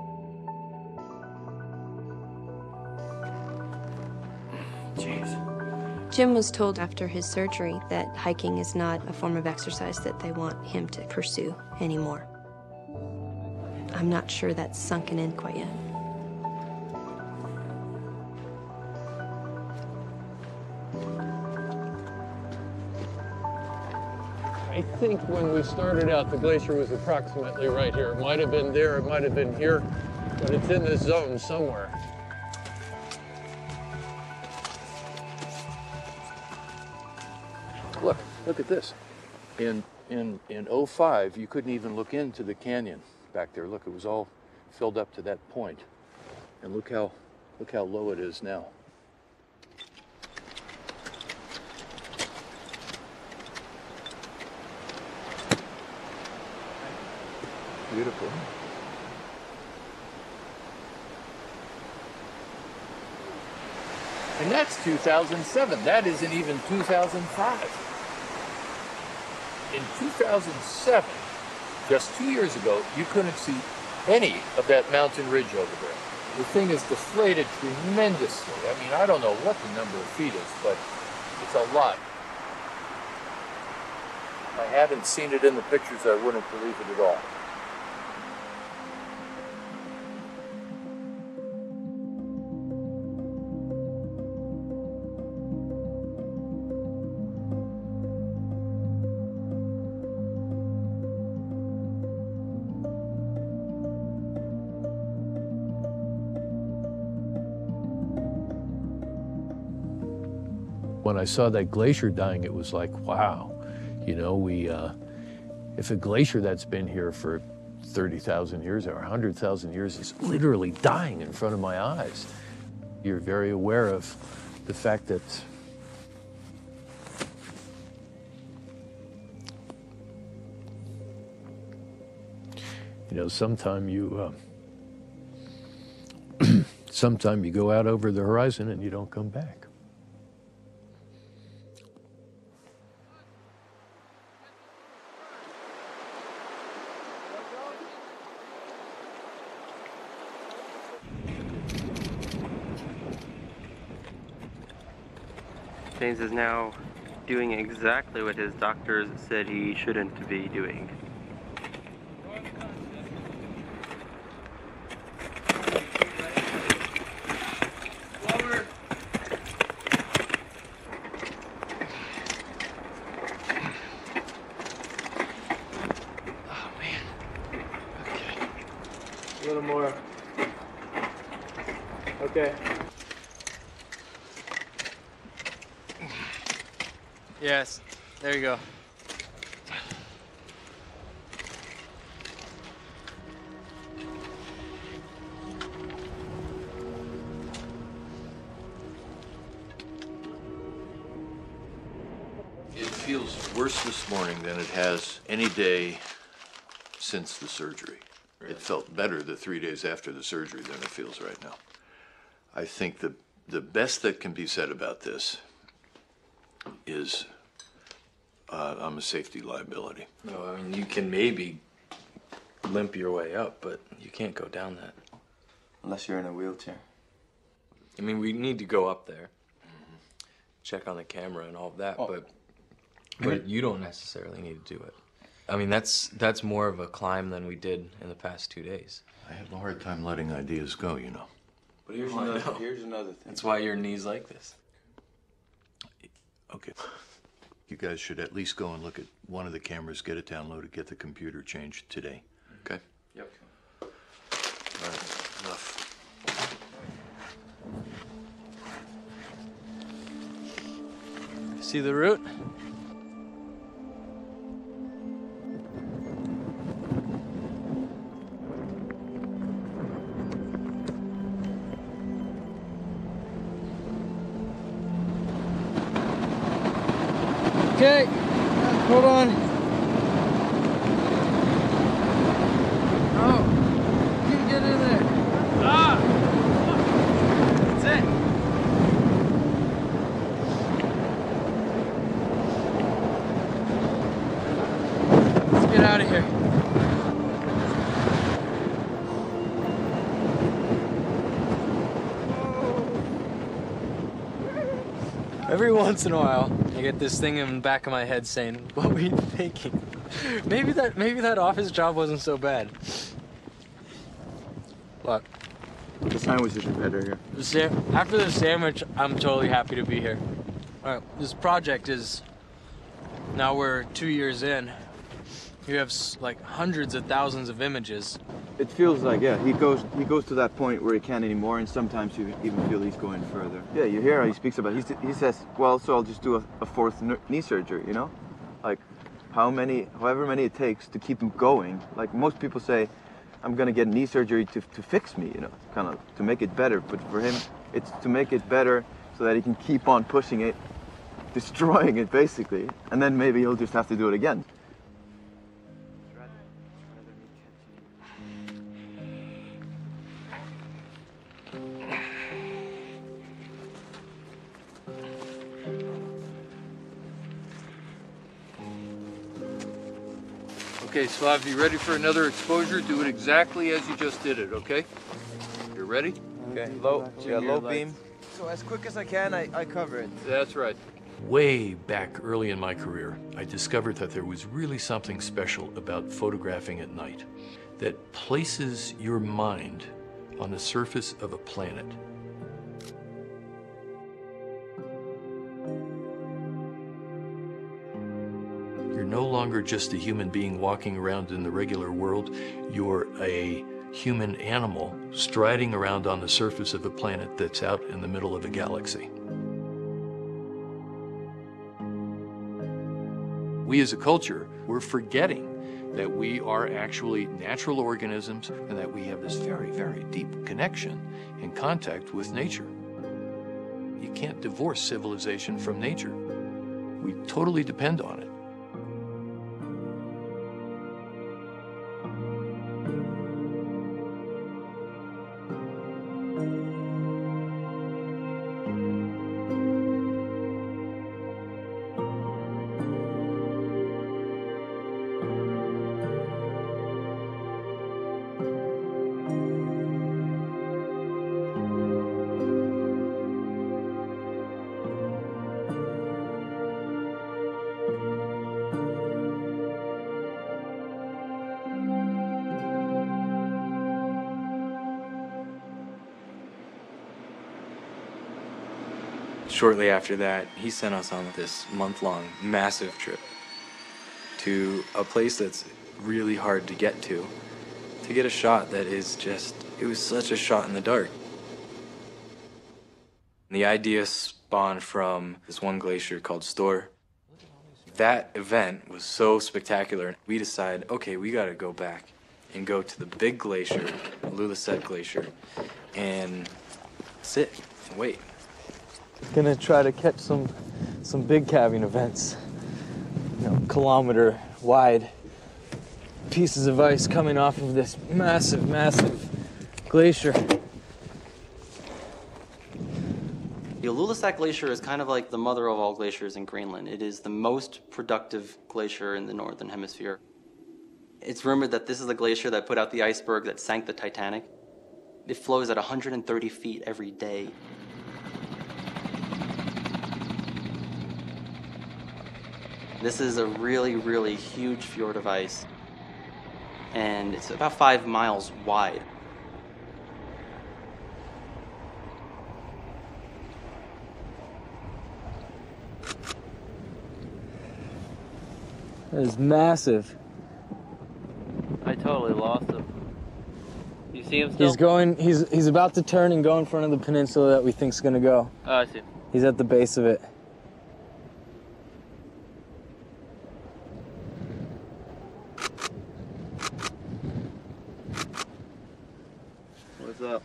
Speaker 23: Jim was told after his surgery that hiking is not a form of exercise that they want him to pursue anymore. I'm not sure that's sunken in quite yet.
Speaker 13: I think when we started out, the glacier was approximately right here. It might have been there, it might have been here, but it's in this zone somewhere.
Speaker 15: Look at this. In 05, you couldn't even look into the canyon back there. Look, it was all filled up to that point. And look how low it is now. Beautiful. And that's 2007. That isn't even 2005. In 2007, just 2 years ago, you couldn't see any of that mountain ridge over there. The thing is deflated tremendously. I mean, I don't know what the number of feet is, but it's a lot. If I hadn't seen it in the pictures, I wouldn't believe it at all.
Speaker 13: When I saw that glacier dying, it was like, wow, you know, if a glacier that's been here for 30,000 years or 100,000 years is literally dying in front of my eyes, you're very aware of the fact that sometime you go out over the horizon and you don't come back.
Speaker 3: James is now doing exactly what his doctors said he shouldn't be doing.
Speaker 12: little more. Okay. Yes, there you go.
Speaker 2: It feels worse this morning than it has any day since the surgery. Really? It felt better the 3 days after the surgery than it feels right now. I think the best that can be said about this is I'm a safety liability.
Speaker 21: No, I mean, you can maybe limp your way up, but you can't go down that.
Speaker 14: Unless you're in a wheelchair.
Speaker 21: I mean, we need to go up there, check on the camera and all of that, but you don't necessarily need to do it. I mean, that's more of a climb than we did in the past 2 days.
Speaker 2: I have a hard time letting ideas go, you know.
Speaker 21: But here's another thing. That's why your knee's like this.
Speaker 2: Okay. You guys should at least go and look at one of the cameras, get it downloaded, get the computer changed today. Okay?
Speaker 21: Yep.
Speaker 2: All right, enough.
Speaker 12: See the route? Okay, hold on. Oh, you can get in there. Ah! That's it. Let's get out of here. Every once in a while, I get this thing in the back of my head saying, what were you thinking? Maybe that office job wasn't so bad. But
Speaker 14: the sandwiches are better here.
Speaker 12: After the sandwich, I'm totally happy to be here. All right, this project is, now we're 2 years in. You have like hundreds of thousands of images.
Speaker 14: It feels like, yeah, he goes to that point where he can't anymore, and sometimes you even feel he's going further. Yeah, you hear how he speaks about it. He says, well, so I'll just do a fourth knee surgery, you know? Like, however many it takes to keep him going. Like, most people say, I'm gonna get knee surgery to fix me, you know, kind of to make it better. But for him, it's to make it better so that he can keep on pushing it, destroying it, basically. And then maybe he'll just have to do it again.
Speaker 2: Okay, Slav, you ready for another exposure? Do it exactly as you just did it, okay? You're ready?
Speaker 14: Okay, low beam. So as quick as I can, I cover it.
Speaker 2: That's right.
Speaker 15: Way back early in my career, I discovered that there was really something special about photographing at night that places your mind on the surface of a planet. You're no longer just a human being walking around in the regular world. You're a human animal striding around on the surface of a planet that's out in the middle of a galaxy. We as a culture, we're forgetting that we are actually natural organisms and that we have this very, very deep connection and contact with nature. You can't divorce civilization from nature. We totally depend on it.
Speaker 21: Shortly after that, he sent us on this month-long massive trip to a place that's really hard to get to to get a shot that is just, it was such a shot in the dark. The idea spawned from this one glacier called Store. That event was so spectacular. We decided, okay, we gotta go back and go to the big glacier, Ilulissat Glacier, and sit and wait.
Speaker 18: Gonna try to catch some big calving events. You know, kilometer wide pieces of ice coming off of this massive, massive glacier.
Speaker 24: The Ilulissat Glacier is kind of like the mother of all glaciers in Greenland. It is the most productive glacier in the Northern Hemisphere. It's rumored that this is the glacier that put out the iceberg that sank the Titanic. It flows at 130 feet every day. This is a really, really huge fjord of ice, and it's about 5 miles wide.
Speaker 18: That is massive.
Speaker 4: I totally lost him. You see him still?
Speaker 18: He's about to turn and go in front of the peninsula that we think's gonna go.
Speaker 4: Oh, I see.
Speaker 18: He's at the base of it.
Speaker 14: What's up?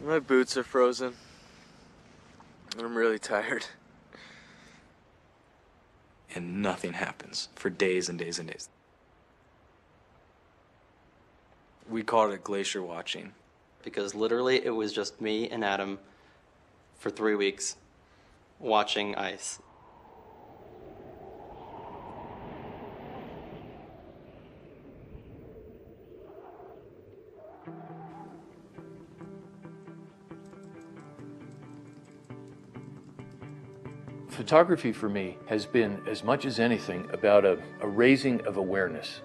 Speaker 18: My boots are frozen. I'm really tired.
Speaker 21: And nothing happens for days and days and days. We called it glacier watching.
Speaker 24: Because literally it was just me and Adam for 3 weeks watching ice.
Speaker 15: Photography for me has been, as much as anything, about a raising of awareness.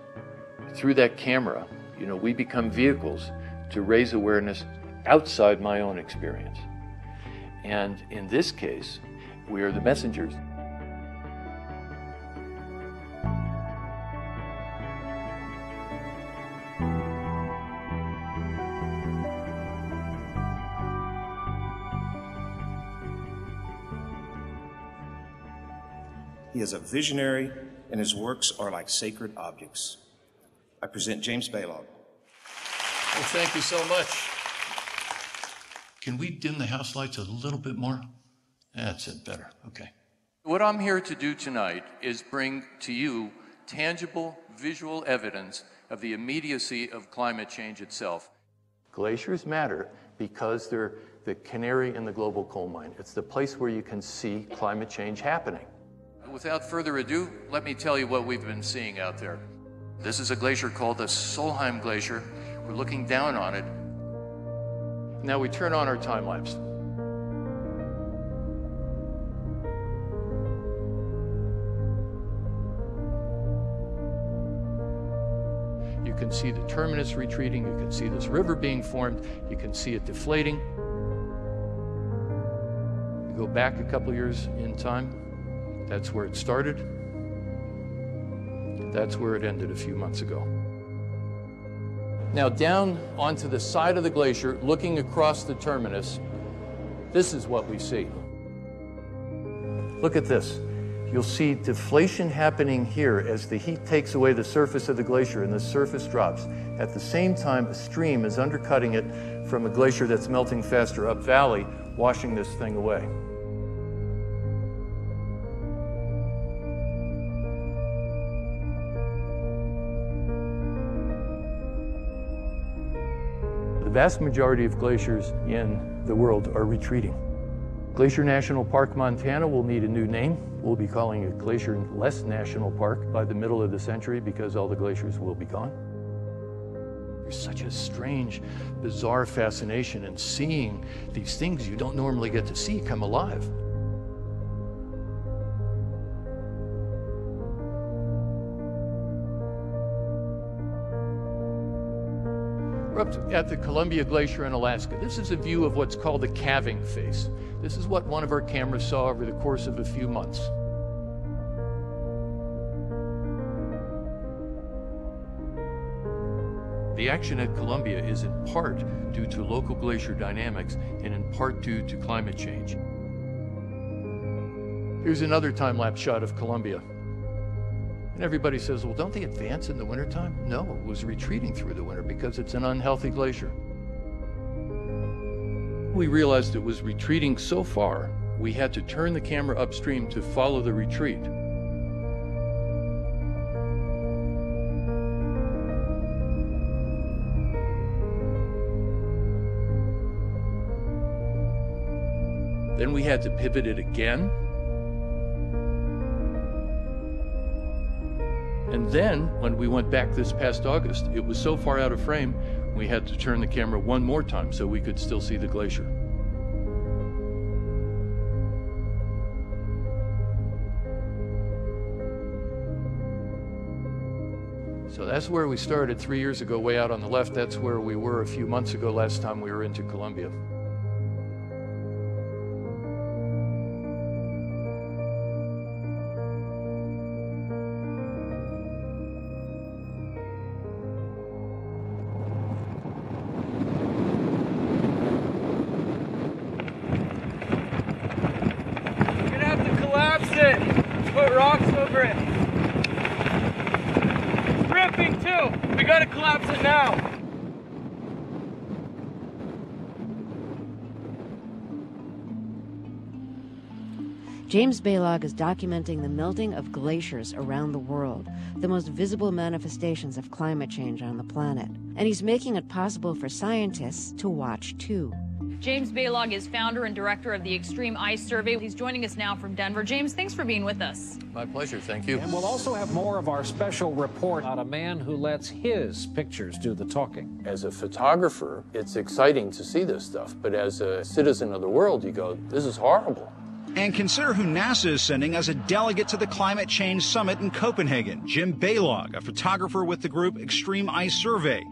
Speaker 15: Through that camera, you know, we become vehicles to raise awareness outside my own experience. And in this case, we are the messengers.
Speaker 6: He is a visionary, and his works are like sacred objects. I present James Balog.
Speaker 15: Well, thank you so much. Can we dim the house lights a little bit more? That's it, better, okay. What I'm here to do tonight is bring to you tangible visual evidence of the immediacy of climate change itself. Glaciers matter because they're the canary in the global coal mine. It's the place where you can see climate change happening. Without further ado, let me tell you what we've been seeing out there. This is a glacier called the Solheim Glacier. We're looking down on it. Now we turn on our time lapse. You can see the terminus retreating. You can see this river being formed. You can see it deflating. You go back a couple years in time. That's where it started. That's where it ended a few months ago. Now down onto the side of the glacier, looking across the terminus, this is what we see. Look at this. You'll see deflation happening here as the heat takes away the surface of the glacier and the surface drops. At the same time, a stream is undercutting it from a glacier that's melting faster up valley, washing this thing away. The vast majority of glaciers in the world are retreating. Glacier National Park, Montana will need a new name. We'll be calling it Glacier-less National Park by the middle of the century because all the glaciers will be gone. There's such a strange, bizarre fascination in seeing these things you don't normally get to see come alive. We're up at the Columbia Glacier in Alaska. This is a view of what's called the calving face. This is what one of our cameras saw over the course of a few months. The action at Columbia is in part due to local glacier dynamics and in part due to climate change. Here's another time-lapse shot of Columbia. And everybody says, well, don't they advance in the wintertime? No, it was retreating through the winter because it's an unhealthy glacier. We realized it was retreating so far, we had to turn the camera upstream to follow the retreat. Then we had to pivot it again. And then, when we went back this past August, it was so far out of frame, we had to turn the camera one more time so we could still see the glacier. So that's where we started 3 years ago, way out on the left. That's where we were a few months ago, last time we were into Columbia.
Speaker 12: Put rocks over it. It's ripping too. We gotta collapse it now.
Speaker 7: James Balog is documenting the melting of glaciers around the world, the most visible manifestations of climate change on the planet. And he's making it possible for scientists to watch too.
Speaker 8: James Balog is founder and director of the Extreme Ice Survey. He's joining us now from Denver. James, thanks for being with us.
Speaker 15: My pleasure, thank you.
Speaker 9: And we'll also have more of our special report on a man who lets his pictures do the talking.
Speaker 13: As a photographer, it's exciting to see this stuff, but as a citizen of the world, you go, this is horrible.
Speaker 17: And consider who NASA is sending as a delegate to the Climate Change Summit in Copenhagen. Jim Balog, a photographer with the group Extreme Ice Survey.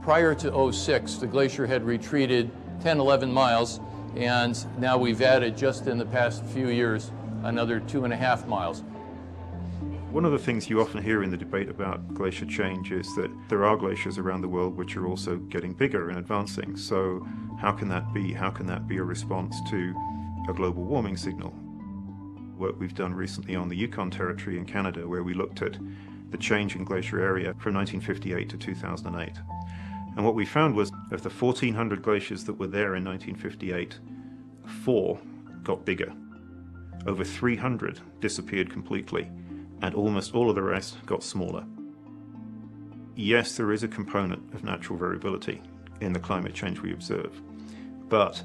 Speaker 15: Prior to 2006, the glacier had retreated 10, 11 miles, and now we've added, just in the past few years, another 2.5 miles.
Speaker 22: One of the things you often hear in the debate about glacier change is that there are glaciers around the world which are also getting bigger and advancing. So how can that be? How can that be a response to a global warming signal? Work we've done recently on the Yukon Territory in Canada, where we looked at the change in glacier area from 1958 to 2008. And what we found was, of the 1,400 glaciers that were there in 1958, 4 got bigger. Over 300 disappeared completely, and almost all of the rest got smaller. Yes, there is a component of natural variability in the climate change we observe, but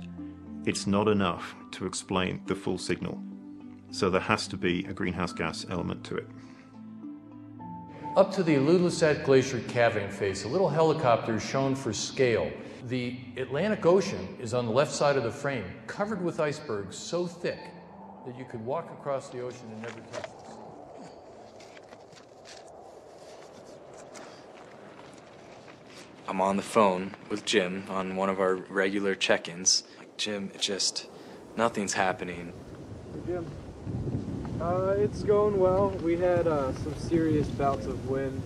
Speaker 22: it's not enough to explain the full signal. So there has to be a greenhouse gas element to it.
Speaker 15: Up to the Ilulissat Glacier calving face, a little helicopter is shown for scale. The Atlantic Ocean is on the left side of the frame, covered with icebergs so thick that you could walk across the ocean and never touch the sea.
Speaker 21: I'm on the phone with Jim on one of our regular check-ins. Jim, nothing's happening.
Speaker 18: Jim, it's going well. We had some serious bouts of wind,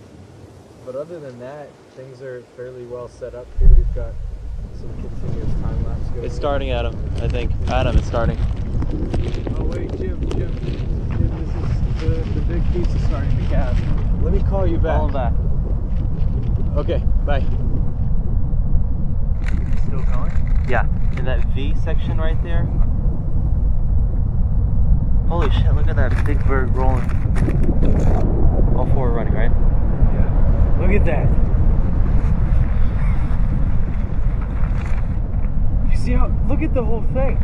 Speaker 18: but other than that, things are fairly well set up here. We've got some continuous time lapse going.
Speaker 4: It's starting, Adam. I think. Adam, it's starting.
Speaker 18: Oh wait, Jim, this is the big piece is starting to calve. Let me call you back.
Speaker 4: Call him back.
Speaker 18: Okay, bye.
Speaker 4: Still going? Yeah. In that V section right there. Holy shit, look at that big bird rolling. All 4 are running, right?
Speaker 18: Yeah. Look at that. You see how, look at the whole thing.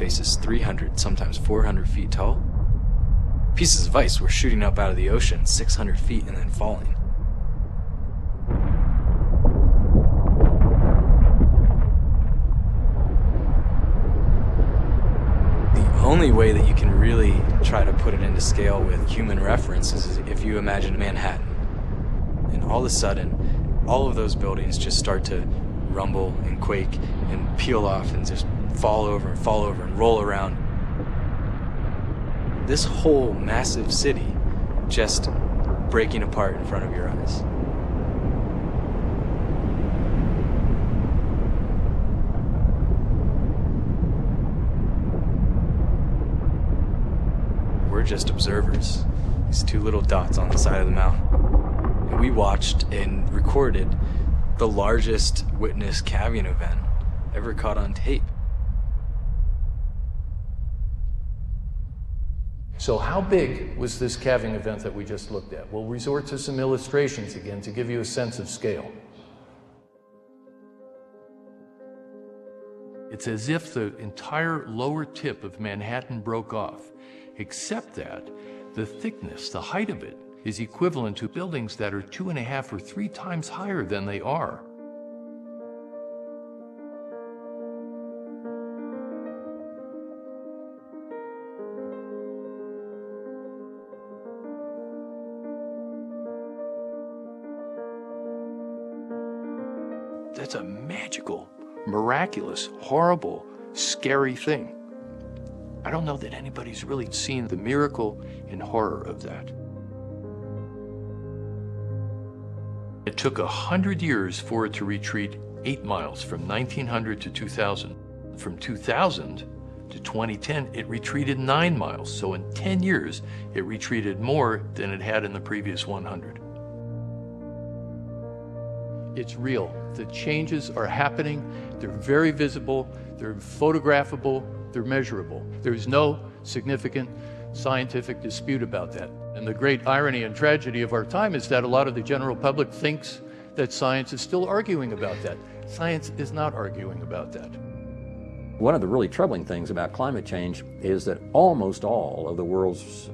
Speaker 21: faces 300, sometimes 400 feet tall. Pieces of ice were shooting up out of the ocean 600 feet and then falling. The only way that you can really try to put it into scale with human reference is if you imagine Manhattan. And all of a sudden, all of those buildings just start to rumble and quake and peel off and just fall over and roll around. This whole massive city just breaking apart in front of your eyes. We're just observers, these two little dots on the side of the mountain. And we watched and recorded the largest witness calving event ever caught on tape.
Speaker 15: So how big was this calving event that we just looked at? We'll resort to some illustrations again to give you a sense of scale. It's as if the entire lower tip of Manhattan broke off, except that the thickness, the height of it, is equivalent to buildings that are 2.5 or 3 times higher than they are. That's a magical, miraculous, horrible, scary thing. I don't know that anybody's really seen the miracle and horror of that. It took 100 years for it to retreat 8 miles from 1900 to 2000. From 2000 to 2010, it retreated 9 miles. So in 10 years, it retreated more than it had in the previous 100. It's real. The changes are happening. They're very visible. They're photographable. They're measurable. There's no significant scientific dispute about that. And the great irony and tragedy of our time is that a lot of the general public thinks that science is still arguing about that. Science is not arguing about that.
Speaker 1: One of the really troubling things about climate change is that almost all of the world's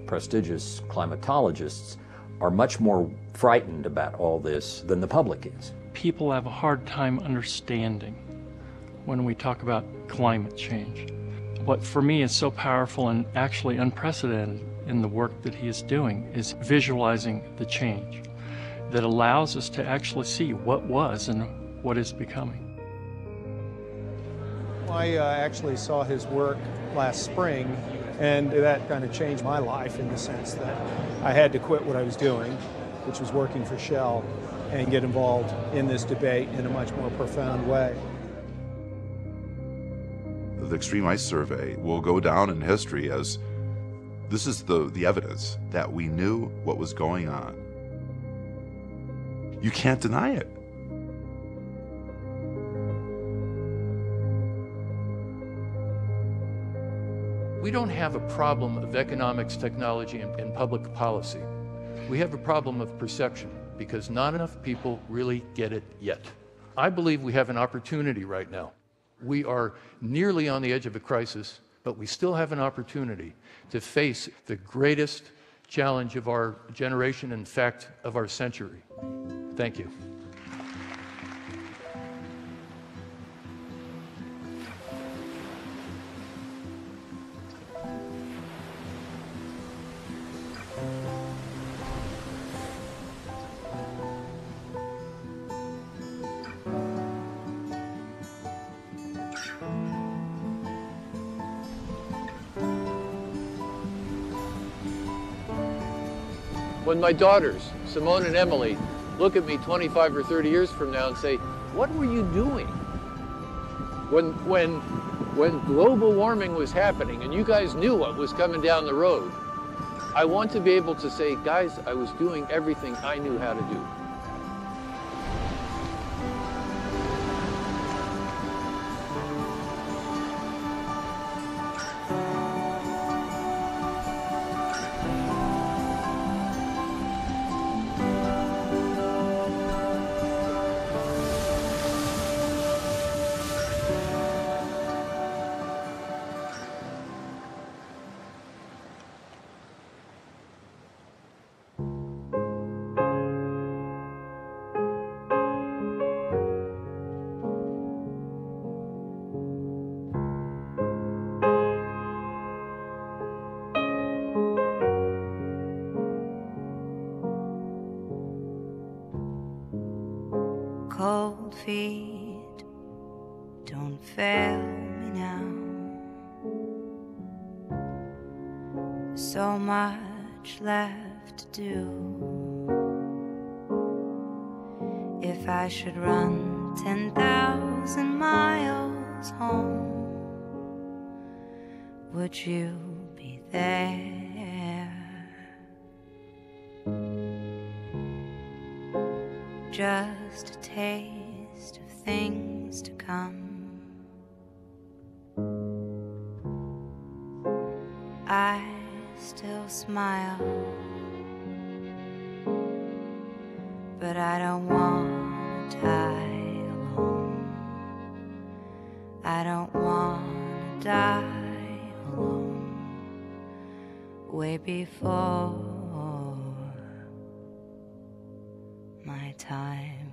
Speaker 1: prestigious climatologists are much more frightened about all this than the public is.
Speaker 5: People have a hard time understanding when we talk about climate change. What for me is so powerful and actually unprecedented in the work that he is doing is visualizing the change that allows us to actually see what was and what is becoming.
Speaker 10: I actually saw his work last spring, and that kind of changed my life in the sense that I had to quit what I was doing, which was working for Shell, and get involved in this debate in a much more profound way.
Speaker 11: The Extreme Ice Survey will go down in history as this is the evidence that we knew what was going on. You can't deny it.
Speaker 15: We don't have a problem of economics, technology, and public policy. We have a problem of perception because not enough people really get it yet. I believe we have an opportunity right now. We are nearly on the edge of a crisis, but we still have an opportunity to face the greatest challenge of our generation, in fact, of our century. Thank you.
Speaker 13: When my daughters, Simone and Emily, look at me 25 or 30 years from now and say, what were you doing? When global warming was happening and you guys knew what was coming down the road, I want to be able to say, guys, I was doing everything I knew how to do.
Speaker 16: cold feet, don't fail me now. So much left to do. If I should run 10,000 miles home, would you be there? Just a taste of things to come. I still smile, but I don't want to die alone. I don't want to die alone way before my time.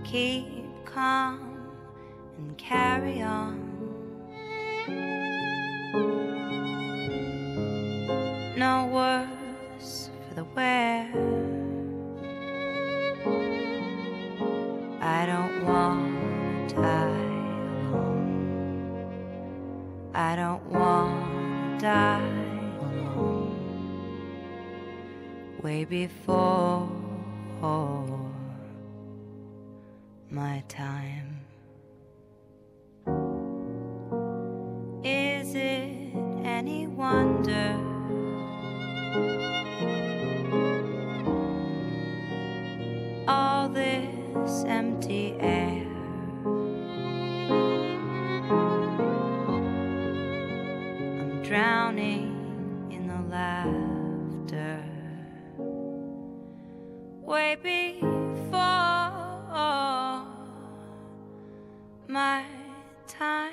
Speaker 16: Keep calm and carry on. No worse for the wear. I don't want to die alone. I don't want to die alone way before my time. Is it any wonder all this empty air? I'm drowning in the laughter way before my time.